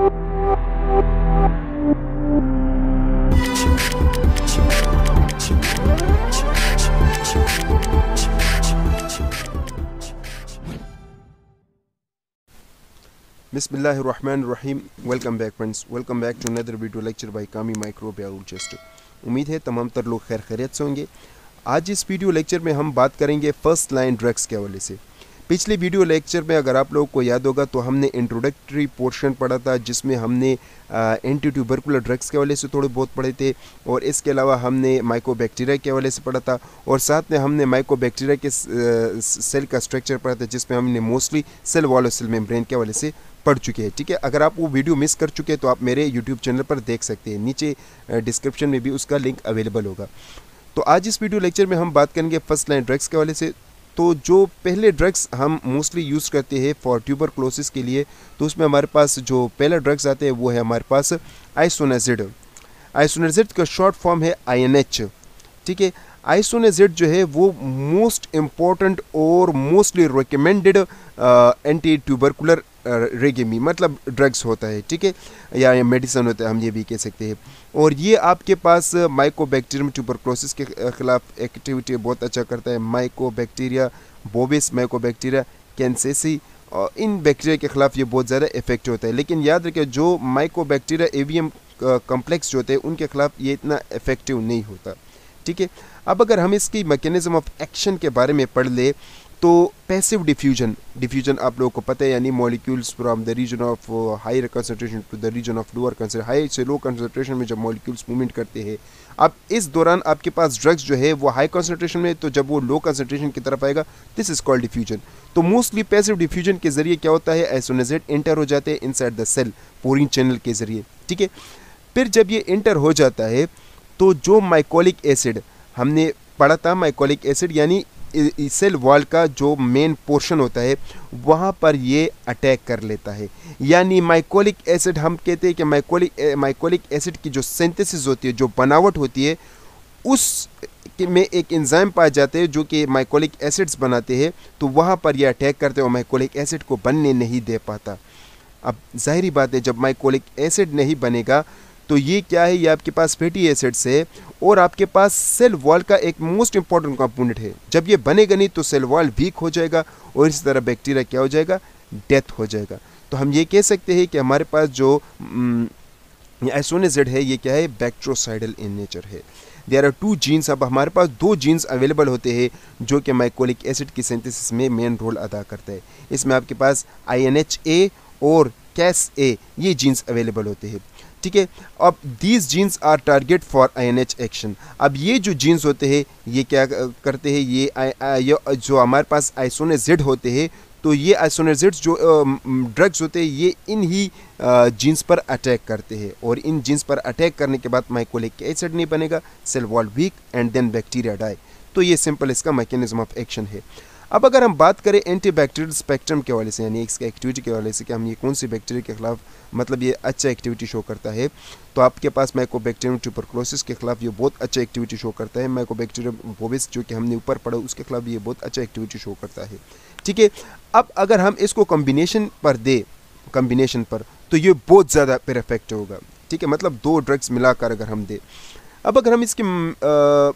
बिस्मिल्लाहिर्रहमानिर्रहीम। Welcome back friends, welcome back to another video lecture by Kami microbiologist. उम्मीद है तमाम तर लोग खैर खैरियत से होंगे। आज इस वीडियो लेक्चर में हम बात करेंगे फर्स्ट लाइन ड्रग्स के हवाले से। पिछले वीडियो लेक्चर में अगर आप लोगों को याद होगा तो हमने इंट्रोडक्टरी पोर्शन पढ़ा था, जिसमें हमने एंटी ट्यूबरकुलर ड्रग्स के हवाले से थोड़े बहुत पढ़े थे, और इसके अलावा हमने माइकोबैक्टीरिया के हवाले से पढ़ा था, और साथ में हमने माइकोबैक्टीरिया के सेल का स्ट्रक्चर पढ़ा था, जिसमें हमने मोस्टली सेल वॉल और सेल मेम्ब्रेन के हवाले से पढ़ चुके हैं। ठीक है, अगर आप वो वीडियो मिस कर चुके हैं तो आप मेरे यूट्यूब चैनल पर देख सकते हैं, नीचे डिस्क्रिप्शन में भी उसका लिंक अवेलेबल होगा। तो आज इस वीडियो लेक्चर में हम बात करेंगे फर्स्ट लाइन ड्रग्स के हवाले से। तो जो पहले ड्रग्स हम मोस्टली यूज़ करते हैं फॉर ट्यूबरकुलोसिस के लिए, तो उसमें हमारे पास जो पहला ड्रग्स आते हैं वो है हमारे पास आइसोनाजिड। आइसोनाजिड का शॉर्ट फॉर्म है INH। ठीक है, आइसोनाजिड जो है वो मोस्ट इम्पॉर्टेंट और मोस्टली रिकमेंडेड एंटी ट्यूबरकुलर रेगेमी मतलब ड्रग्स होता है। ठीक है, या मेडिसिन होता है, हम ये भी कह सकते हैं। और ये आपके पास माइकोबैक्टीरियम ट्यूबरकुलोसिस के खिलाफ एक्टिविटी बहुत अच्छा करता है। माइकोबैक्टीरिया बोविस, माइकोबैक्टीरिया कैंसेसी, और इन बैक्टीरिया के खिलाफ ये बहुत ज़्यादा इफेक्टिव होता है। लेकिन याद रखिए, जो माइकोबैक्टीरिया एवियम कम्प्लेक्स जो होते हैं उनके खिलाफ ये इतना इफेक्टिव नहीं होता। ठीक है, अब अगर हम इसकी मैकेनिज्म ऑफ एक्शन के बारे में पढ़ ले तो पैसिव डिफ्यूजन आप लोगों को पता है, यानी molecules from the region of higher concentration to the region of lower concentration, high से लो कंसंट्रेशन में जब मॉलिक्यूल्स मूवमेंट करते हैं। अब इस दौरान आपके पास ड्रग्स जो है वो हाई कंसंट्रेशन में, तो जब वो लो कंसंट्रेशन की तरफ आएगा, दिस इज कॉल्ड डिफ्यूजन। तो मोस्टली पैसिव डिफ्यूजन के जरिए क्या होता है, आइसोनाजिड एंटर हो जाते हैं inside the cell porin channel के जरिए। ठीक है, फिर जब ये एंटर हो जाता है तो जो माइकोलिक एसिड हमने पढ़ा था, माइकोलिक एसिड यानी सेल वॉल का जो मेन पोर्शन होता है वहाँ पर ये अटैक कर लेता है। यानी माइकोलिक एसिड, हम कहते हैं कि माइकोलिक एसिड की जो सिंथेसिस होती है, जो बनावट होती है, उस में एक एंजाइम पाए जाते हैं जो कि माइकोलिक एसिड्स बनाते हैं, तो वहाँ पर ये अटैक करते हैं और माइकोलिक एसिड को बनने नहीं दे पाता। अब जाहिर बात है, जब माइकोलिक एसिड नहीं बनेगा तो ये क्या है, ये आपके पास फैटी एसिड्स है, और आपके पास सेल वॉल का एक मोस्ट इंपॉर्टेंट कंपोनेंट है। जब ये बनेगा नहीं तो सेल वॉल वीक हो जाएगा, और इसी तरह बैक्टीरिया क्या हो जाएगा, डेथ हो जाएगा। तो हम ये कह सकते हैं कि हमारे पास जो आइसोनाजिड है ये क्या है, बैक्टीरियोसाइडल इन नेचर है। There are 2 genes. अब हमारे पास 2 जीन्स अवेलेबल होते हैं जो कि माइकोलिक एसिड की सिंथेसिस में मेन रोल अदा करता है। इसमें आपके पास INHA और CAS-A ये जीन्स अवेलेबल होते हैं। ठीक है, अब these genes are target for INH action. अब ये जो जीन्स होते हैं ये क्या करते हैं, ये जो हमारे पास आइसोनाजिड होते हैं, तो ये आइसोनाजिड्स जो ड्रग्स होते हैं ये इन ही जीन्स पर अटैक करते हैं, और इन जीन्स पर अटैक करने के बाद माइकोलिक एसिड नहीं बनेगा, cell wall weak and then bacteria die. तो ये सिंपल इसका मैकेनिज्म ऑफ एक्शन है। अब अगर हम बात करें एंटीबैक्टीरियल स्पेक्ट्रम के हवाले से, यानी इसका एक्टिविटी के हवाले से कि हम ये कौन सी बैक्टीरिया के खिलाफ मतलब ये अच्छा एक्टिविटी शो करता है, तो आपके पास माइकोबैक्टीरियम ट्यूबरकुलोसिस के खिलाफ ये बहुत अच्छा एक्टिविटी शो करता है। माइकोबैक्टीरियम बोविस जो कि हमने ऊपर पढ़ा उसके खिलाफ ये बहुत अच्छा एक्टिविटी शो करता है। ठीक है, अब अगर हम इसको कॉम्बिनेशन पर तो ये बहुत ज़्यादा फिर इफेक्टिव होगा। ठीक है, मतलब 2 ड्रग्स मिलाकर अगर हम दें। अब अगर हम इसके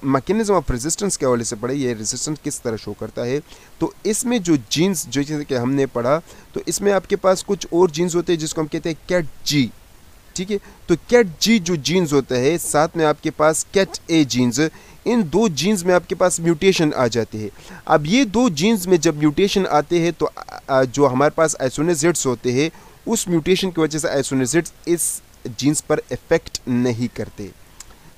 मैकेनिज्म ऑफ रेजिस्टेंस के हवाले से पढ़े, ये रेजिस्टेंस किस तरह शो करता है, तो इसमें जो जीन्स जो जैसे कि हमने पढ़ा, तो इसमें आपके पास कुछ और जीन्स होते हैं जिसको हम कहते हैं CAT-G। ठीक है, तो CAT-G जो जीन्स होता है, साथ में आपके पास CAT-A जीन्स, इन 2 जीन्स में आपके पास म्यूटेशन आ जाते हैं। अब ये 2 जीन्स में जब म्यूटेशन आते हैं तो जो हमारे पास आइसोनाजिड्स होते हैं, उस म्यूटेशन की वजह से आइसोनाजिड्स इस जीन्स पर इफेक्ट नहीं करते।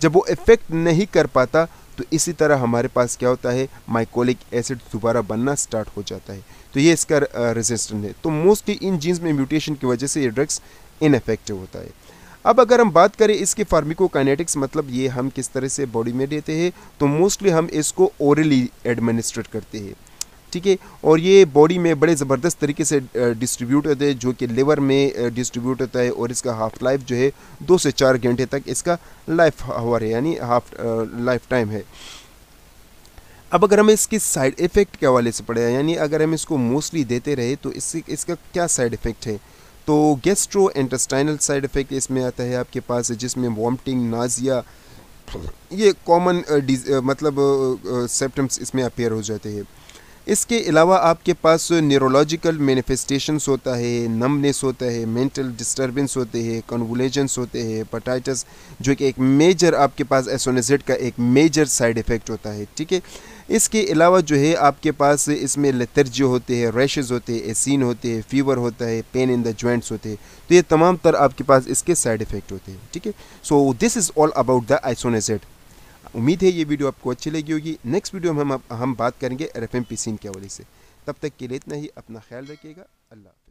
जब वो इफेक्ट नहीं कर पाता तो इसी तरह हमारे पास क्या होता है, माइकोलिक एसिड दोबारा बनना स्टार्ट हो जाता है। तो ये इसका रेजिस्टेंस है। तो मोस्टली इन जीन्स में म्यूटेशन की वजह से ये ड्रग्स इनइफेक्टिव होता है। अब अगर हम बात करें इसके फार्माकोकाइनेटिक्स, मतलब ये हम किस तरह से बॉडी में देते हैं, तो मोस्टली हम इसको ओरली एडमिनिस्ट्रेट करते हैं। ठीक है, और ये बॉडी में बड़े ज़बरदस्त तरीके से डिस्ट्रीब्यूट होते हैं, जो कि लिवर में डिस्ट्रीब्यूट होता है, और इसका हाफ लाइफ जो है 2 से 4 घंटे तक इसका लाइफ आवर है, यानी हाफ लाइफ टाइम है। अब अगर हम इसकी साइड इफ़ेक्ट के हवाले से पढ़े, यानी अगर हम इसको मोस्टली देते रहे तो इसका क्या साइड इफ़ेक्ट है, तो गैस्ट्रो इंटेस्टाइनल साइड इफ़ेक्ट इसमें आता है आपके पास, जिसमें वॉमिटिंग, नाजिया, ये कॉमन मतलब सिम्टम्स इसमें अपेयर हो जाते हैं। इसके अलावा आपके पास न्यूरोलॉजिकल मैनिफेस्टेशंस होता है, नमनेस होता है, मेंटल डिस्टर्बेंस होते हैं, कन्वुलेशंस होते हैं, हेपेटाइटिस जो कि एक मेजर आपके पास एसोनेजेड का एक मेजर साइड इफ़ेक्ट होता है, ठीक है। इसके अलावा जो है आपके पास इसमें लेथर्जी होते हैं, रैशेस होते हैं, एसीन होते हैं, फीवर होता है, पेन इन द जॉइंट्स होते हैं। तो ये तमाम तर आपके पास इसके साइड इफ़ेक्ट होते हैं, ठीक है। So this is all about the isoniazid. उम्मीद है ये वीडियो आपको अच्छी लगी होगी। नेक्स्ट वीडियो में हम बात करेंगे RFMP सीन के हवाले से। तब तक के लिए इतना ही, अपना ख्याल रखिएगा। अल्लाह।